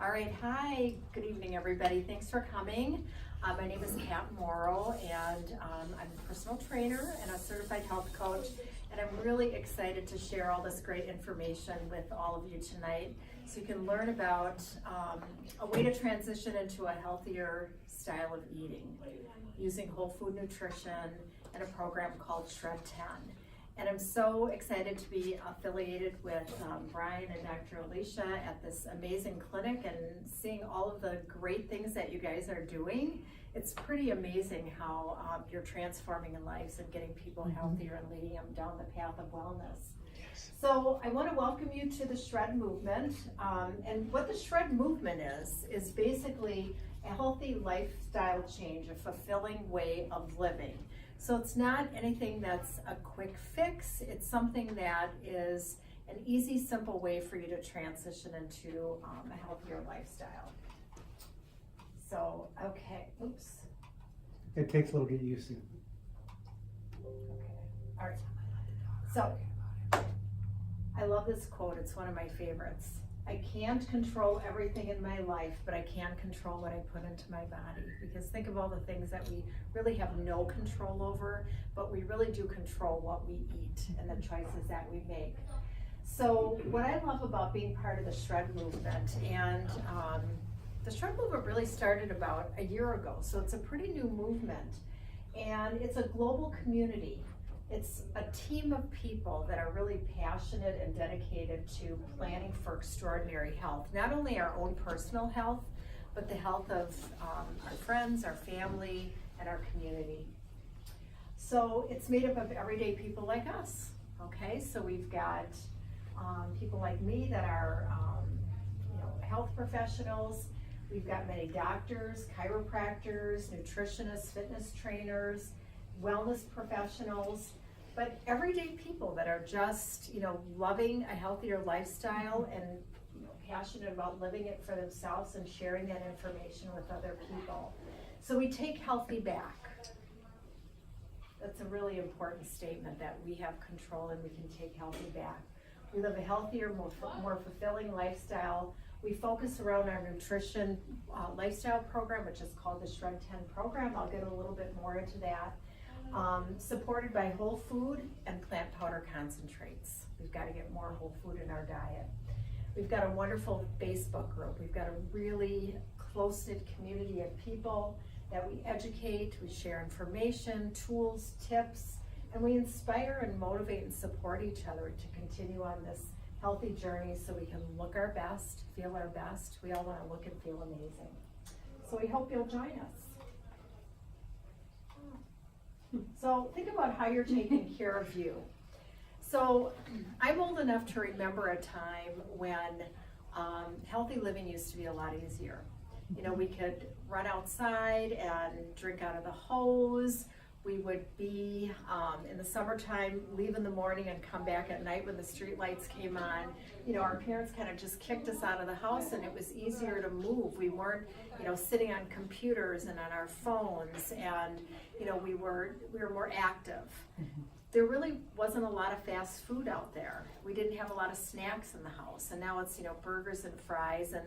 All right, hi, good evening everybody. Thanks for coming. My name is Kat Morrow and I'm a personal trainer and a certified health coach, and I'm really excited to share all this great information with all of you tonight so you can learn about a way to transition into a healthier style of eating using whole food nutrition and a program called Shred 10. And I'm so excited to be affiliated with Brian and Dr. Alicia at this amazing clinic and seeing all of the great things that you guys are doing. It's pretty amazing how you're transforming in lives and getting people healthier and leading them down the path of wellness. Yes. So I want to welcome you to the Shred movement. And what the Shred movement is basically a healthy lifestyle change, a fulfilling way of living. So it's not anything that's a quick fix. It's something that is an easy, simple way for you to transition into a healthier lifestyle. So, okay, oops. It takes a little to get used to. Okay, all right. So, I love this quote. It's one of my favorites. I can't control everything in my life, but I can control what I put into my body. Because think of all the things that we really have no control over, but we really do control what we eat and the choices that we make. So what I love about being part of the Shred movement, and the Shred movement really started about a year ago, so it's a pretty new movement. And it's a global community. It's a team of people that are really passionate and dedicated to planning for extraordinary health. Not only our own personal health, but the health of our friends, our family, and our community. So it's made up of everyday people like us, okay? So we've got people like me that are health professionals. We've got many doctors, chiropractors, nutritionists, fitness trainers, wellness professionals, but everyday people that are just, loving a healthier lifestyle and passionate about living it for themselves and sharing that information with other people. So we take healthy back. That's a really important statement, that we have control and we can take healthy back. We live a healthier, more fulfilling lifestyle. We focus around our nutrition lifestyle program, which is called the Shred 10 program. I'll get a little bit more into that. Supported by whole food and plant powder concentrates. We've got to get more whole food in our diet. We've got a wonderful Facebook group. We've got a really close-knit community of people that we educate, we share information, tools, tips, and we inspire and motivate and support each other to continue on this healthy journey so we can look our best, feel our best. We all want to look and feel amazing. So we hope you'll join us. So think about how you're taking care of you. So I'm old enough to remember a time when healthy living used to be a lot easier. We could run outside and drink out of the hose. We would be, in the summertime, leave in the morning and come back at night when the street lights came on. Our parents kind of just kicked us out of the house, and it was easier to move. We weren't, sitting on computers and on our phones, and, we were more active. There really wasn't a lot of fast food out there. We didn't have a lot of snacks in the house, and now it's, burgers and fries, and,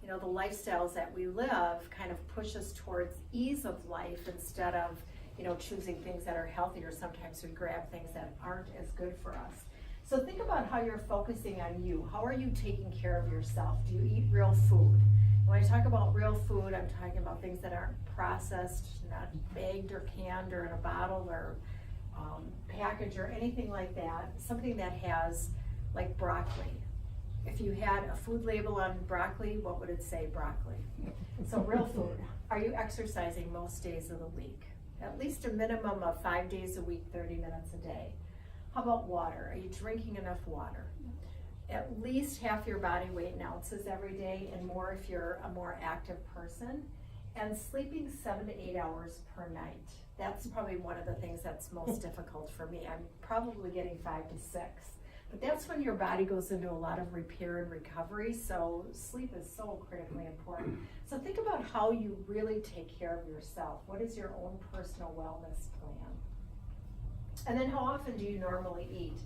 the lifestyles that we live kind of push us towards ease of life instead of choosing things that are healthier. Sometimes we grab things that aren't as good for us. So think about how you're focusing on you. How are you taking care of yourself? Do you eat real food? When I talk about real food, I'm talking about things that aren't processed, not bagged or canned or in a bottle or package or anything like that. Something that has, like broccoli. If you had a food label on broccoli, what would it say? Broccoli. So real food. Are you exercising most days of the week? At least a minimum of 5 days a week, 30 minutes a day. How about water? Are you drinking enough water? At least half your body weight in ounces every day, and more if you're a more active person. And sleeping 7 to 8 hours per night. That's probably one of the things that's most difficult for me. I'm probably getting 5 to 6. But that's when your body goes into a lot of repair and recovery, so sleep is so critically important. So think about how you really take care of yourself. What is your own personal wellness plan? And then how often do you normally eat?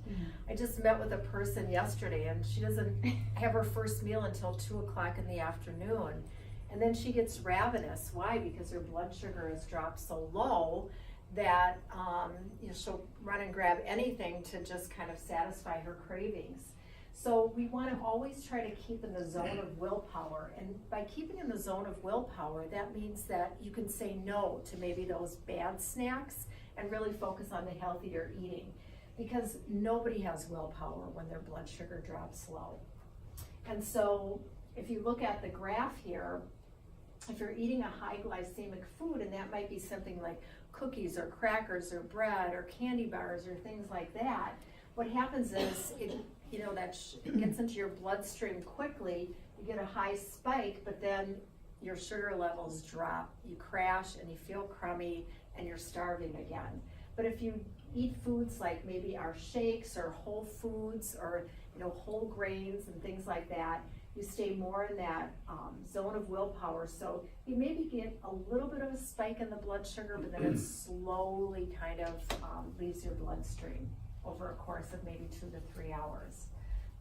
I just met with a person yesterday and she doesn't have her first meal until 2 o'clock in the afternoon. And then she gets ravenous. Why? Because her blood sugar has dropped so low that she'll run and grab anything to just kind of satisfy her cravings. So we want to always try to keep in the zone of willpower. And by keeping in the zone of willpower, that means that you can say no to maybe those bad snacks and really focus on the healthier eating. Because nobody has willpower when their blood sugar drops low. And so if you look at the graph here, if you're eating a high glycemic food, and that might be something like cookies or crackers or bread or candy bars or things like that, what happens is it gets into your bloodstream quickly, you get a high spike, but then your sugar levels drop, you crash and you feel crummy and you're starving again. But if you eat foods like maybe our shakes or whole foods or whole grains and things like that, you stay more in that zone of willpower. So you maybe get a little bit of a spike in the blood sugar, but then it slowly kind of leaves your bloodstream over a course of maybe 2 to 3 hours.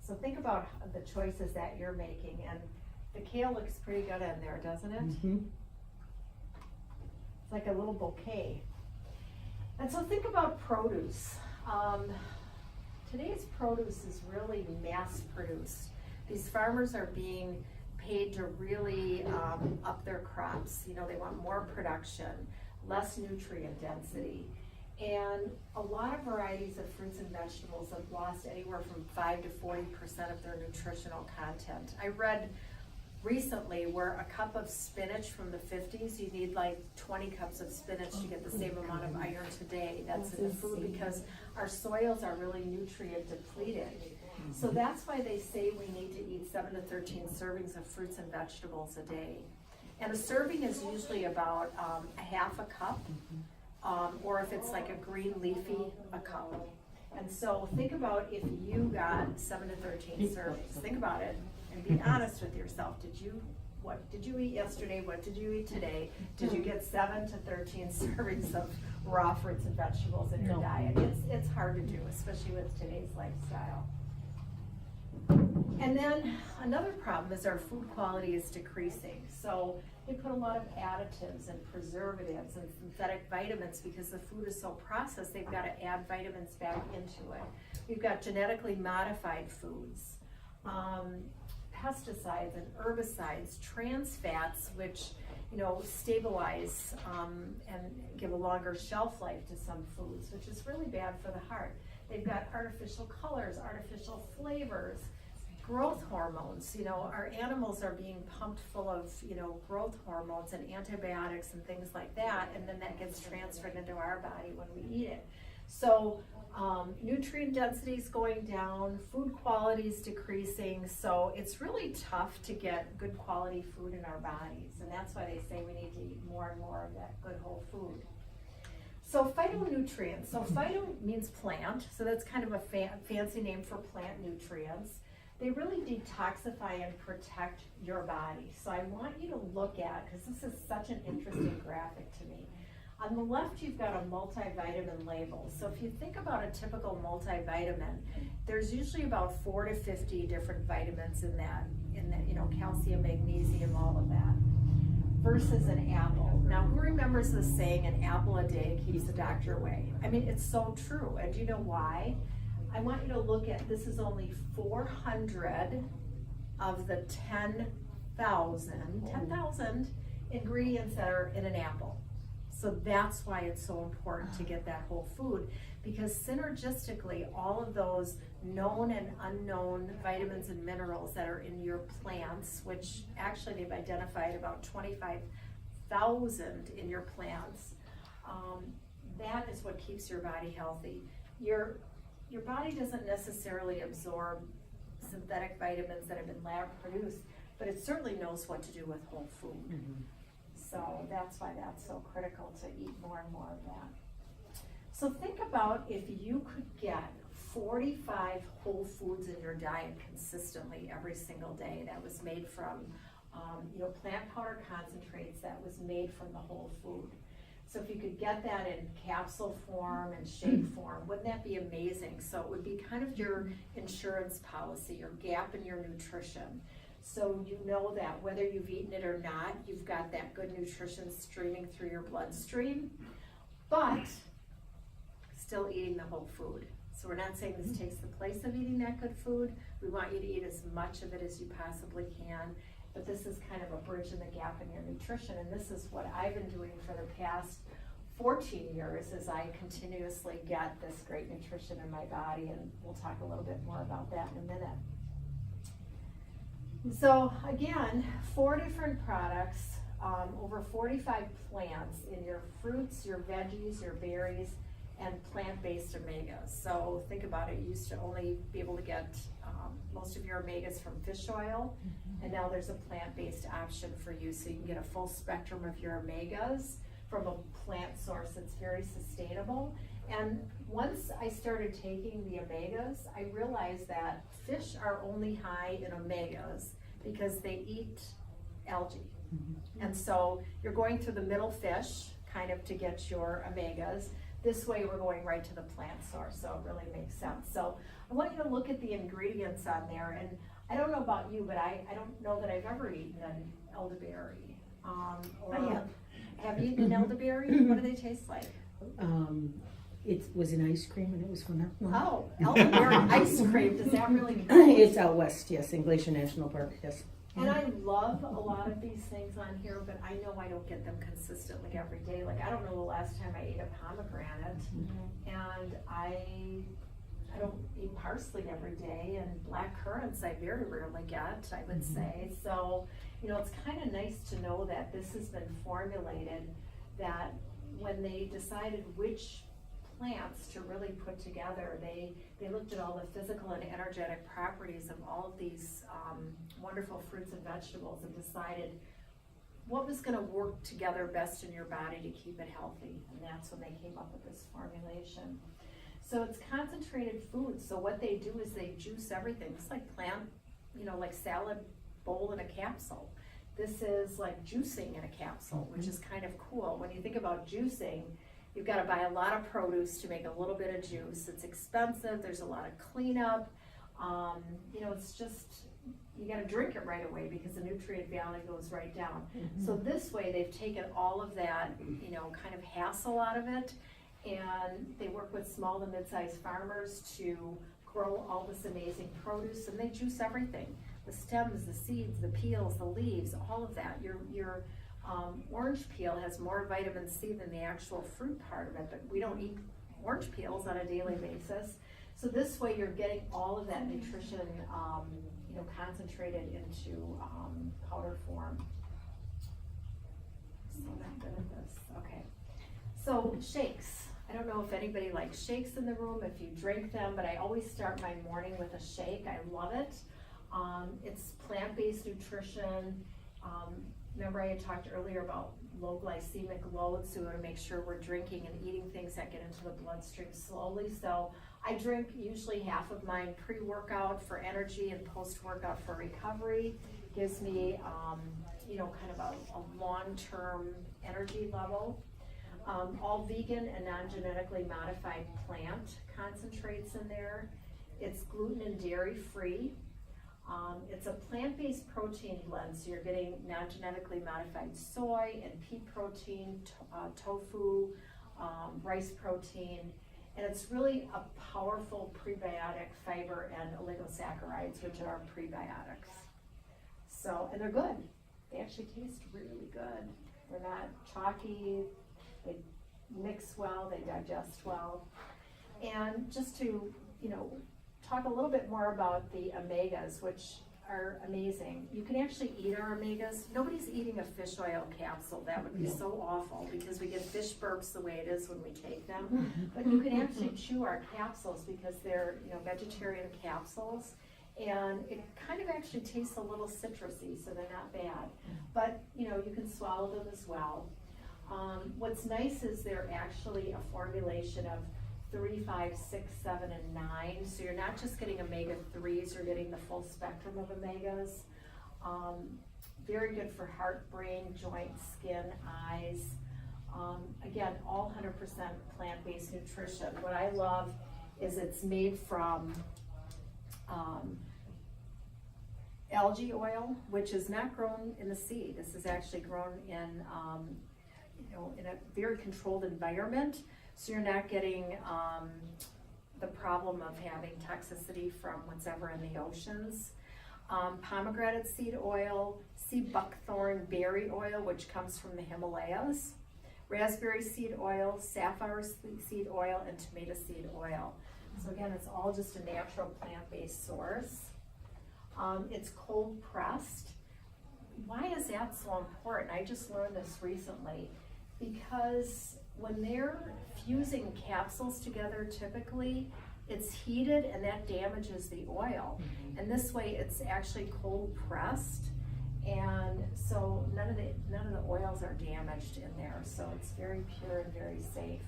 So think about the choices that you're making. And the kale looks pretty good in there, doesn't it? Mm-hmm. It's like a little bouquet. And so think about produce. Today's produce is really mass produced. These farmers are being paid to really up their crops. They want more production, less nutrient density. And a lot of varieties of fruits and vegetables have lost anywhere from 5 to 40% of their nutritional content. I read recently where a cup of spinach from the 50s, you need like 20 cups of spinach to get the same amount of iron today that's in the food, because our soils are really nutrient depleted. So that's why they say we need to eat 7 to 13 servings of fruits and vegetables a day. And a serving is usually about a half a cup, or if it's like a green leafy, a cup. And so think about if you got 7 to 13 servings. Think about it and be honest with yourself. What did you eat yesterday? What did you eat today? Did you get 7 to 13 servings of raw fruits and vegetables in your diet? It's hard to do, especially with today's lifestyle. And then another problem is our food quality is decreasing. So they put a lot of additives and preservatives and synthetic vitamins because the food is so processed, they've got to add vitamins back into it. We've got genetically modified foods, pesticides and herbicides, trans fats, which stabilize and give a longer shelf life to some foods, which is really bad for the heart. They've got artificial colors, artificial flavors, growth hormones. Our animals are being pumped full of, growth hormones and antibiotics and things like that, and then that gets transferred into our body when we eat it. So nutrient density is going down, food quality is decreasing, so it's really tough to get good quality food in our bodies, and that's why they say we need to eat more and more of that good whole food. So phytonutrients, so phyto means plant, so that's kind of a fancy name for plant nutrients. They really detoxify and protect your body. So I want you to look at, because this is such an interesting graphic to me. On the left, you've got a multivitamin label. So if you think about a typical multivitamin, there's usually about 4 to 50 different vitamins in that, calcium, magnesium, all of that, versus an apple. Now, who remembers the saying, an apple a day keeps the doctor away? I mean, it's so true. And do you know why? I want you to look at, this is only 400 of the 10,000 ingredients that are in an apple. So that's why it's so important to get that whole food, because synergistically, all of those known and unknown vitamins and minerals that are in your plants, which actually they've identified about 25,000 in your plants, that is what keeps your body healthy. Your body doesn't necessarily absorb synthetic vitamins that have been lab produced, but it certainly knows what to do with whole food. Mm-hmm. So that's why that's so critical to eat more and more of that. So think about if you could get 45 whole foods in your diet consistently every single day that was made from plant powder concentrates that was made from the whole food. So if you could get that in capsule form and shake form, wouldn't that be amazing? So it would be kind of your insurance policy, your gap in your nutrition. So you know that whether you've eaten it or not, you've got that good nutrition streaming through your bloodstream, but still eating the whole food. So we're not saying this takes the place of eating that good food. We want you to eat as much of it as you possibly can, but this is kind of a bridge in the gap in your nutrition, and this is what I've been doing for the past 14 years as I continuously get this great nutrition in my body, and we'll talk a little bit more about that in a minute. So again, 4 different products, over 45 plants in your fruits, your veggies, your berries, and plant-based omegas. So think about it, you used to only be able to get most of your omegas from fish oil, and now there's a plant-based option for you, so you can get a full spectrum of your omegas from a plant source that's very sustainable. And once I started taking the omegas, I realized that fish are only high in omegas because they eat algae. And so you're going through the middle fish kind of to get your omegas. This way we're going right to the plant source, so it really makes sense. So I want you to look at the ingredients on there, and I don't know about you, but I don't know that I've ever eaten an elderberry. Have you eaten an elderberry? What do they taste like? It was in ice cream and it was from Oh, elderberry ice cream, does that really count? It's out west, yes, in Glacier National Park, yes. And I love a lot of these things on here, but I know I don't get them consistently every day. Like, I don't know the last time I ate a pomegranate, and I don't eat parsley every day, and black currants I very rarely get, I would say. So, you know, it's kind of nice to know that this has been formulated, that when they decided which plants to really put together, they looked at all the physical and energetic properties of all of these wonderful fruits and vegetables and decided what was going to work together best in your body to keep it healthy, and that's when they came up with this formulation. So it's concentrated food, so what they do is they juice everything. It's like plant, you know, like salad bowl in a capsule. This is like juicing in a capsule, which is kind of cool. When you think about juicing, you've got to buy a lot of produce to make a little bit of juice. It's expensive, there's a lot of cleanup. You know, it's just, you got to drink it right away because the nutrient value goes right down. So this way they've taken all of that, you know, kind of hassle out of it, and they work with small to mid-sized farmers to grow all this amazing produce, and they juice everything. The stems, the seeds, the peels, the leaves, all of that. Your orange peel has more vitamin C than the actual fruit part of it, but we don't eat orange peels on a daily basis. So this way you're getting all of that nutrition, you know, concentrated into powder form. So not good at this. Okay. So shakes. I don't know if anybody likes shakes in the room, if you drink them, but I always start my morning with a shake. I love it. It's plant-based nutrition. Remember I had talked earlier about low glycemic load, so we want to make sure we're drinking and eating things that get into the bloodstream slowly. So I drink usually half of mine pre-workout for energy and post-workout for recovery. Gives me, you know, kind of a long-term energy level. All vegan and non-genetically modified plant concentrates in there. It's gluten and dairy free. It's a plant-based protein blend, so you're getting non-genetically modified soy and pea protein, tofu, rice protein, and it's really a powerful prebiotic fiber and oligosaccharides, which are prebiotics. So, and they're good. They actually taste really good. They're not chalky, they mix well, they digest well. And just to, you know, talk a little bit more about the omegas, which are amazing. You can actually eat our omegas. Nobody's eating a fish oil capsule. That would be so awful because we get fish burps the way it is when we take them. But you can actually chew our capsules because they're, you know, vegetarian capsules. And it kind of actually tastes a little citrusy, so they're not bad. But, you know, you can swallow them as well. What's nice is they're actually a formulation of 3, 5, 6, 7, and 9. So you're not just getting omega-3s, you're getting the full spectrum of omegas. Very good for heart, brain, joint, skin, eyes. Again, all 100% plant-based nutrition. What I love is it's made from algae oil, which is not grown in the sea. This is actually grown in, in a very controlled environment. So you're not getting the problem of having toxicity from what's ever in the oceans. Pomegranate seed oil, sea buckthorn berry oil, which comes from the Himalayas, raspberry seed oil, safflower seed oil, and tomato seed oil. So again, it's all just a natural plant-based source. It's cold pressed. Why is that so important? I just learned this recently, because when they're fusing capsules together, typically it's heated and that damages the oil. And this way it's actually cold pressed, and so none of the oils are damaged in there. So it's very pure and very safe.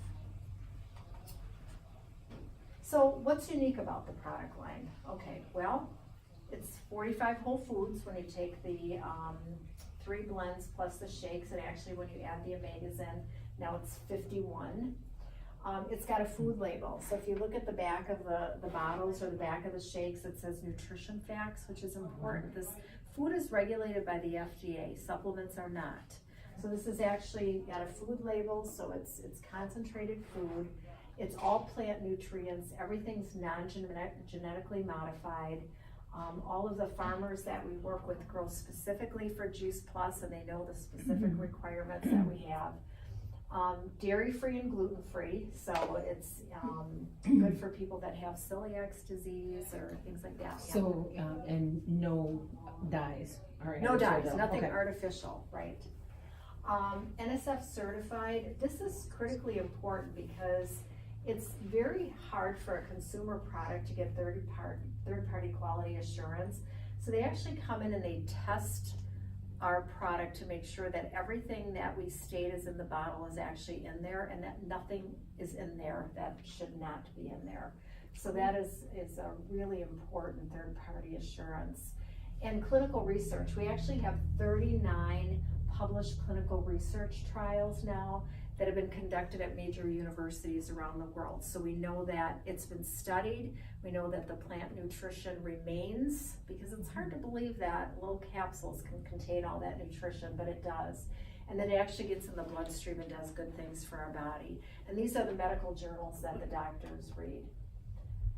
So what's unique about the product line? Okay, well, it's 45 whole foods when you take the 3 blends plus the shakes, and actually when you add the omegas in, now it's 51. It's got a food label, so if you look at the back of the bottles or the back of the shakes, it says nutrition facts, which is important. This food is regulated by the FDA, supplements are not. So this is actually got a food label, so it's concentrated food. It's all plant nutrients, everything's non-genetically modified. All of the farmers that we work with grow specifically for Juice Plus, and they know the specific requirements that we have. Dairy-free and gluten-free, so it's good for people that have celiac disease or things like that. So, and no dyes? No dyes, artificial, nothing okay. artificial, right? NSF certified. This is critically important because it's very hard for a consumer product to get third-party quality assurance. So they actually come in and they test our product to make sure that everything that we state is in the bottle is actually in there, and that nothing is in there that should not be in there. So that is a really important third-party assurance. And clinical research, we actually have 39 published clinical research trials now that have been conducted at major universities around the world. So we know that it's been studied. We know that the plant nutrition remains, because it's hard to believe that little capsules can contain all that nutrition, but it does. And then it actually gets in the bloodstream and does good things for our body. And these are the medical journals that the doctors read.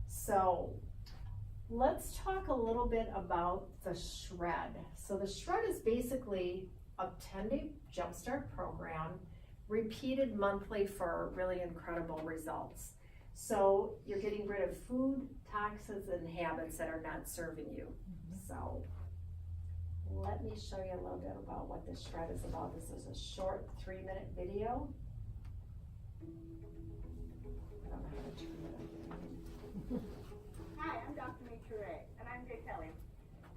So let's talk a little bit about the shred. So the shred is basically a 10-day jumpstart program, repeated monthly for really incredible results. So you're getting rid of food, toxins, and habits that are not serving you. So let me show you a little bit about what this shred is about. This is a short 3-minute video. I don't know how to turn it on. Hi, I'm Dr. Ray, and I'm Jay Kelly.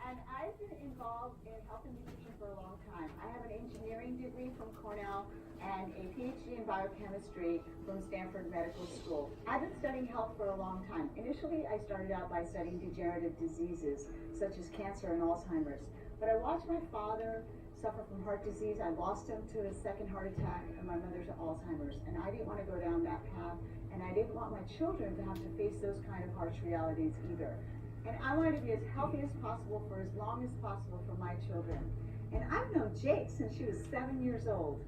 And I've been involved in health and nutrition for a long time. I have an engineering degree from Cornell and a PhD in biochemistry from Stanford Medical School. I've been studying health for a long time. Initially, I started out by studying degenerative diseases such as cancer and Alzheimer's. But I watched my father suffer from heart disease. I lost him to a second heart attack, and my mother to Alzheimer's. And I didn't want to go down that path, and I didn't want my children to have to face those kind of harsh realities either. And I wanted to be as healthy as possible for as long as possible for my children. And I've known Jake since she was 7 years old.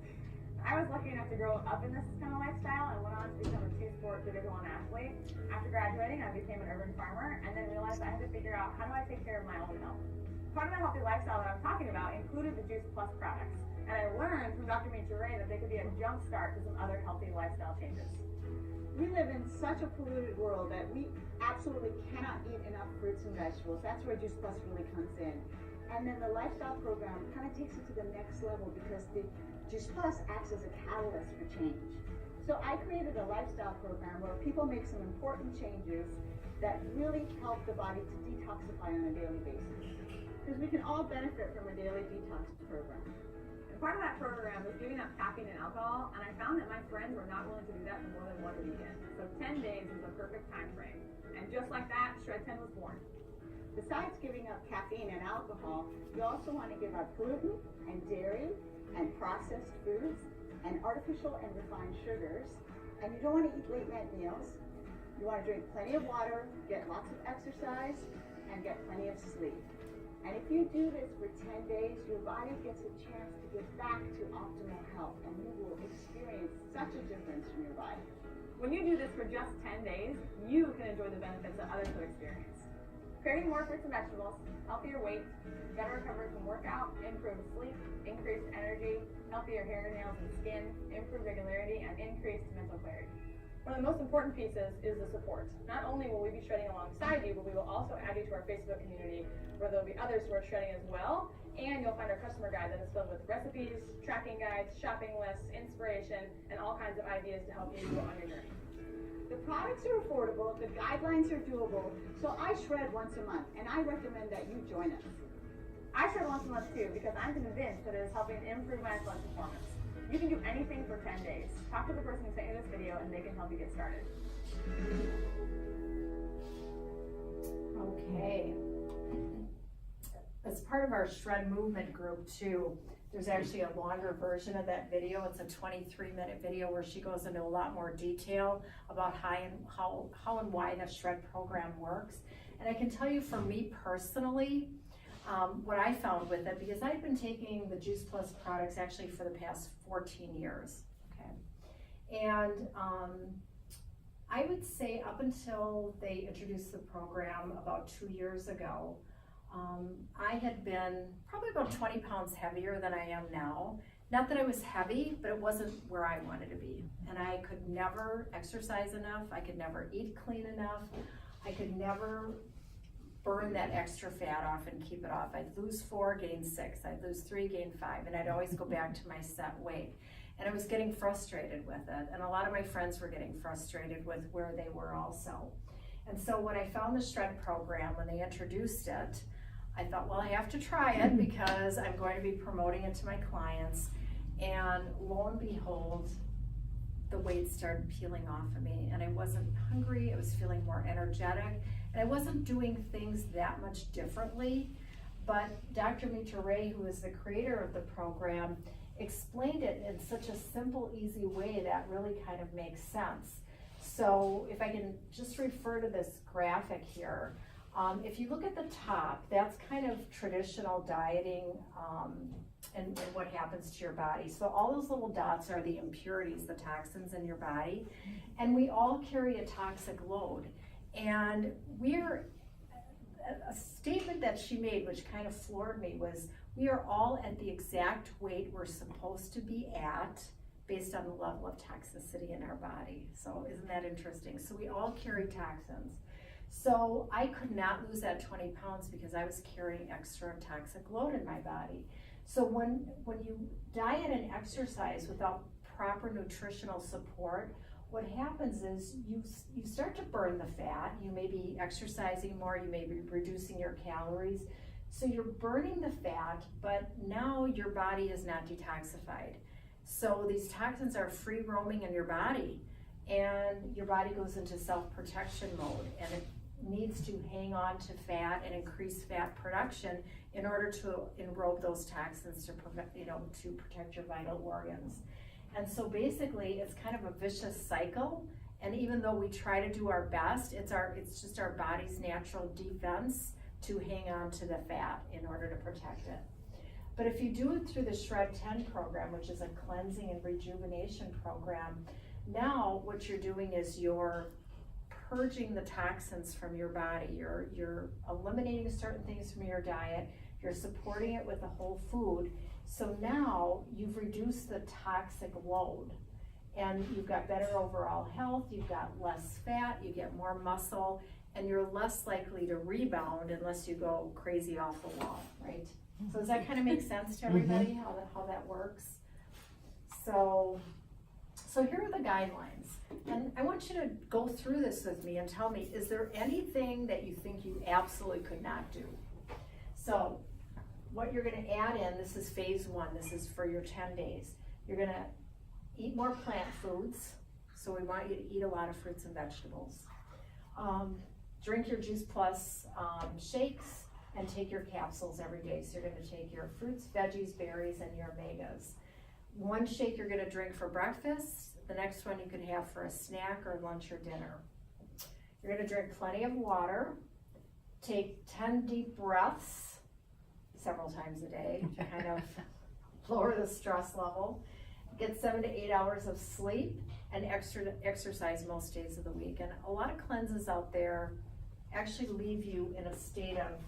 I was lucky enough to grow up in this kind of lifestyle and went on to become a 2-sport Division I athlete. After graduating, I became an urban farmer and then realized I had to figure out, how do I take care of my own health? Part of the healthy lifestyle that I'm talking about included the Juice Plus products. And I learned from Dr. Ray that they could be a jump start to some other healthy lifestyle changes. We live in such a polluted world that we absolutely cannot eat enough fruits and vegetables. That's where Juice Plus really comes in. And then the lifestyle program kind of takes it to the next level, because the Juice Plus acts as a catalyst for change. So I created a lifestyle program where people make some important changes that really help the body to detoxify on a daily basis. Because we can all benefit from a daily detox program. And part of that program was giving up caffeine and alcohol, and I found that my friends were not willing to do that for more than 1 weekend. So 10 days is the perfect time frame. And just like that, Shred 10 was born. Besides giving up caffeine and alcohol, you also want to give up gluten and dairy and processed foods. and artificial and refined sugars. And you don't want to eat late night meals. You want to drink plenty of water, get lots of exercise, and get plenty of sleep. And if you do this for 10 days, your body gets a chance to get back to optimal health, and you will experience such a difference from your body. When you do this for just 10 days, you can enjoy the benefits that others will experience. Craving more fruits and vegetables, healthier weight, better recovery from workout, improved sleep, increased energy, healthier hair, nails, and skin, improved regularity, and increased mental clarity. One of the most important pieces is the support. Not only will we be shredding alongside you, but we will also add you to our Facebook community where there will be others who are shredding as well. And you'll find our customer guide that is filled with recipes, tracking guides, shopping lists, inspiration, and all kinds of ideas to help you on your journey. The products are affordable, the guidelines are doable, so I shred once a month, and I recommend that you join us. I shred once a month too because I'm convinced that it is helping improve my athletic performance. You can do anything for 10 days. Talk to the person who sent you this video and they can help you get started. Okay. As part of our shred movement group too, there's actually a longer version of that video. It's a 23-minute video where she goes into a lot more detail about how and why the shred program works. And I can tell you for me personally, what I found with it, because I've been taking the Juice Plus products actually for the past 14 years, okay? And I would say up until they introduced the program about 2 years ago, I had been probably about 20 pounds heavier than I am now. Not that I was heavy, but it wasn't where I wanted to be. And I could never exercise enough, I could never eat clean enough, I could never burn that extra fat off and keep it off. I'd lose 4, gain 6, I'd lose 3, gain 5, and I'd always go back to my set weight. And I was getting frustrated with it, and a lot of my friends were getting frustrated with where they were also. And so when I found the shred program, when they introduced it, I thought, well, I have to try it because I'm going to be promoting it to my clients. And lo and behold, the weight started peeling off of me, and I wasn't hungry, I was feeling more energetic, and I wasn't doing things that much differently. But Dr. Mitra Ray, who is the creator of the program, explained it in such a simple, easy way that really kind of makes sense. So if I can just refer to this graphic here, if you look at the top, that's kind of traditional dieting and what happens to your body. So all those little dots are the impurities, the toxins in your body, and we all carry a toxic load. And a statement that she made, which kind of floored me, was we are all at the exact weight we're supposed to be at based on the level of toxicity in our body. So isn't that interesting? So we all carry toxins. So I could not lose that 20 pounds because I was carrying extra toxic load in my body. So when you diet and exercise without proper nutritional support, what happens is you start to burn the fat. You may be exercising more, you may be reducing your calories. So you're burning the fat, but now your body is not detoxified. So these toxins are free roaming in your body, and your body goes into self-protection mode, and it needs to hang on to fat and increase fat production in order to enrobe those toxins to prevent, to protect your vital organs. And so basically it's kind of a vicious cycle, and even though we try to do our best, it's just our body's natural defense to hang on to the fat in order to protect it. But if you do it through the Shred 10 program, which is a cleansing and rejuvenation program, now what you're doing is you're purging the toxins from your body. You're eliminating certain things from your diet. You're supporting it with a whole food. So now you've reduced the toxic load, and you've got better overall health, you've got less fat, you get more muscle, and you're less likely to rebound unless you go crazy off the wall, right? So does that kind of make sense to everybody, how that works? So here are the guidelines. And I want you to go through this with me and tell me, is there anything that you think you absolutely could not do? So what you're gonna add in, this is phase 1, this is for your 10 days. You're gonna eat more plant foods. So we want you to eat a lot of fruits and vegetables. Drink your Juice Plus shakes, and take your capsules every day. So you're gonna take your fruits, veggies, berries, and your omegas. one shake you're gonna drink for breakfast, the next one you could have for a snack or lunch or dinner. You're gonna drink plenty of water, take 10 deep breaths several times a day to kind of lower the stress level, get 7 to 8 hours of sleep, and exercise most days of the week. And a lot of cleanses out there actually leave you in a state of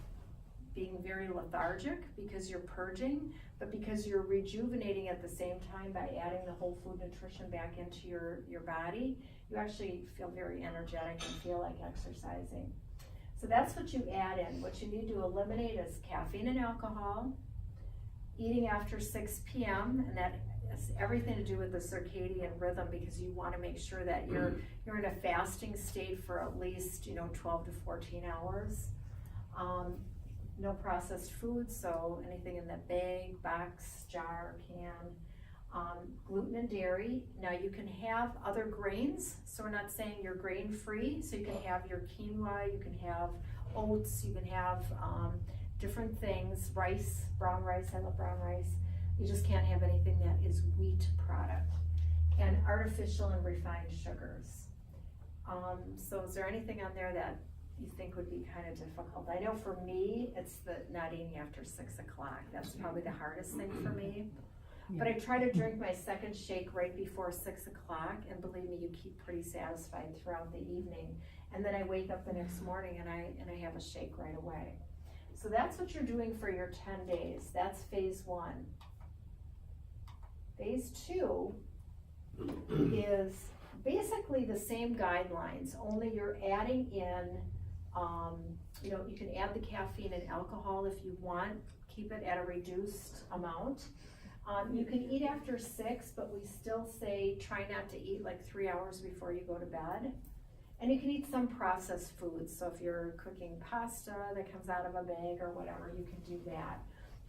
being very lethargic because you're purging, but because you're rejuvenating at the same time by adding the whole food nutrition back into your body, you actually feel very energetic and feel like exercising. So that's what you add in. What you need to eliminate is caffeine and alcohol, eating after 6 p.m., and that has everything to do with the circadian rhythm, because you want to make sure that you're in a fasting state for at least 12 to 14 hours. No processed foods, so anything in the bag, box, jar, can. Gluten and dairy. Now you can have other grains, so we're not saying you're grain free, so you can have your quinoa, you can have oats, you can have different things, rice, brown rice, I love brown rice. You just can't have anything that is wheat product, and artificial and refined sugars. So is there anything on there that you think would be kind of difficult? I know for me, it's the not eating after 6 o'clock. That's probably the hardest thing for me. But I try to drink my second shake right before 6 o'clock, and believe me, you keep pretty satisfied throughout the evening. And then I wake up the next morning and I have a shake right away. So that's what you're doing for your 10 days. That's phase 1. Phase 2 is basically the same guidelines, only you're adding in, you can add the caffeine and alcohol if you want, keep it at a reduced amount. You can eat after 6, but we still say try not to eat like 3 hours before you go to bed. And you can eat some processed foods, so if you're cooking pasta that comes out of a bag or whatever, you can do that.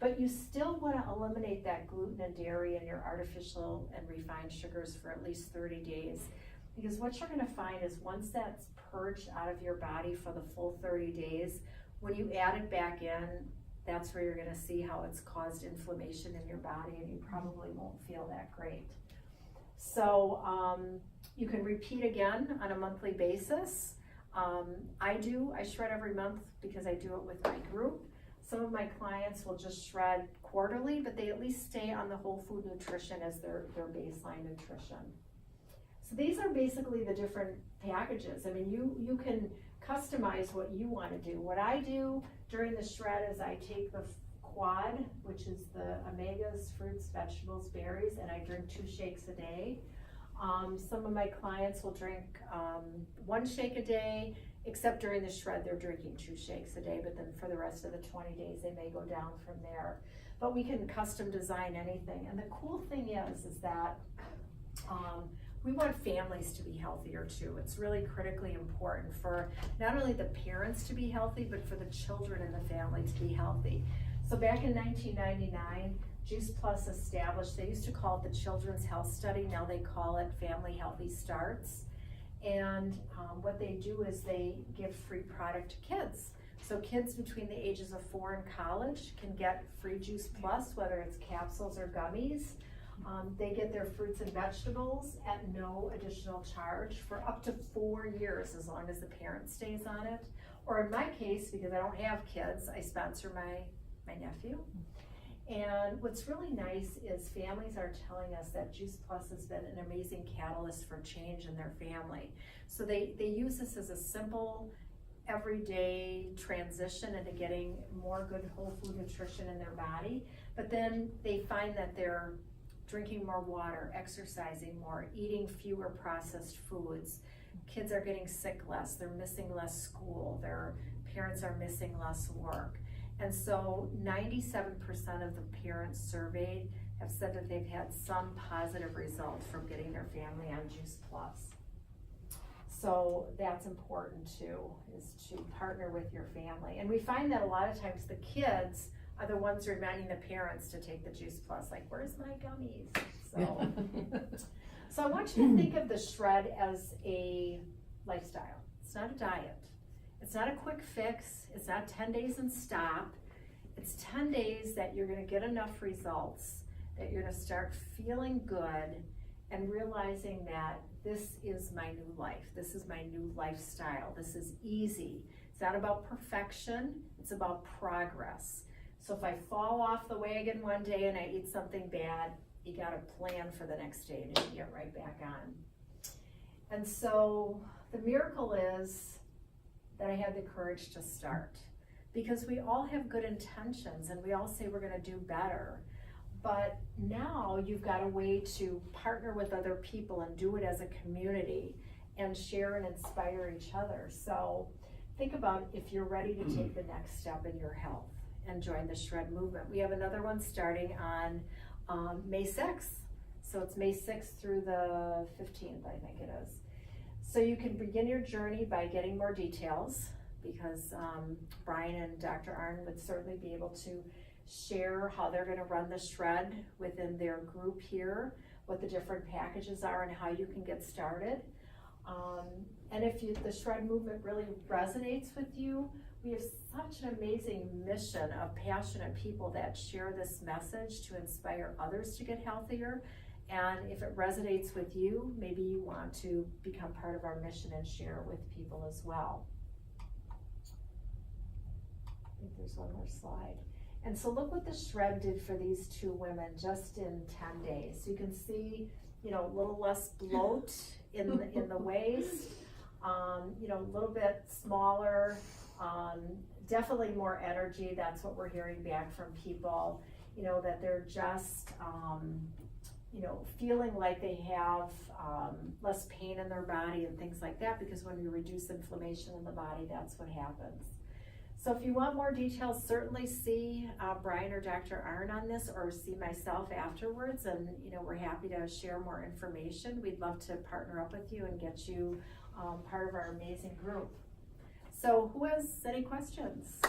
But you still want to eliminate that gluten and dairy and your artificial and refined sugars for at least 30 days. Because what you're going to find is once that's purged out of your body for the full 30 days, when you add it back in, that's where you're going to see how it's caused inflammation in your body, and you probably won't feel that great. So you can repeat again on a monthly basis. I shred every month because I do it with my group. Some of my clients will just shred quarterly, but they at least stay on the whole food nutrition as their baseline nutrition. So these are basically the different packages. I mean, you can customize what you want to do. What I do during the shred is I take the quad, which is the omegas, fruits, vegetables, berries, and I drink 2 shakes a day. Some of my clients will drink 1 shake a day, except during the shred they're drinking 2 shakes a day, but then for the rest of the 20 days they may go down from there. But we can custom design anything. And the cool thing is that we want families to be healthier too. It's really critically important for not only the parents to be healthy, but for the children in the family to be healthy. So back in 1999, Juice Plus established, they used to call it the Children's Health Study, now they call it Family Healthy Starts. And what they do is they give free product to kids. So kids between the ages of 4 and college can get free Juice Plus, whether it's capsules or gummies. They get their fruits and vegetables at no additional charge for up to 4 years, as long as the parent stays on it. Or in my case, because I don't have kids, I sponsor my nephew. And what's really nice is families are telling us that Juice Plus has been an amazing catalyst for change in their family. So they use this as a simple, everyday transition into getting more good whole food nutrition in their body. But then they find that they're drinking more water, exercising more, eating fewer processed foods. Kids are getting sick less, they're missing less school, their parents are missing less work. And so 97% of the parents surveyed have said that they've had some positive results from getting their family on Juice Plus. So that's important too, is to partner with your family. And we find that a lot of times the kids are the ones reminding the parents to take the Juice Plus, like, where's my gummies? So I want you to think of the shred as a lifestyle. It's not a diet. It's not a quick fix. It's not 10 days and stop. It's 10 days that you're gonna get enough results that you're gonna start feeling good and realizing that this is my new life. This is my new lifestyle. This is easy. It's not about perfection, it's about progress. So if I fall off the wagon one day and I eat something bad, you gotta plan for the next day to get right back on. And so the miracle is that I had the courage to start, because we all have good intentions and we all say we're gonna do better. But now you've got a way to partner with other people and do it as a community and share and inspire each other. So think about if you're ready to take the next step in your health and join the Shred movement. We have another one starting on May 6th. So it's May 6th through the 15th, I think it is. So you can begin your journey by getting more details, because Brian and Dr. Arn would certainly be able to share how they're gonna run the Shred within their group here, what the different packages are and how you can get started. And if the Shred movement really resonates with you, we have such an amazing mission of passionate people that share this message to inspire others to get healthier. And if it resonates with you, maybe you want to become part of our mission and share it with people as well. I think there's one more slide. And so look what the Shred did for these two women just in 10 days. So you can see, you know, a little less bloat in the waist, you know, a little bit smaller, definitely more energy. That's what we're hearing back from people, you know, that they're just, you know, feeling like they have less pain in their body and things like that, because when we reduce inflammation in the body, that's what happens. So if you want more details, certainly see Brian or Dr. Arn on this, or see myself afterwards, and you know, we're happy to share more information. We'd love to partner up with you and get you part of our amazing group. So who has any questions?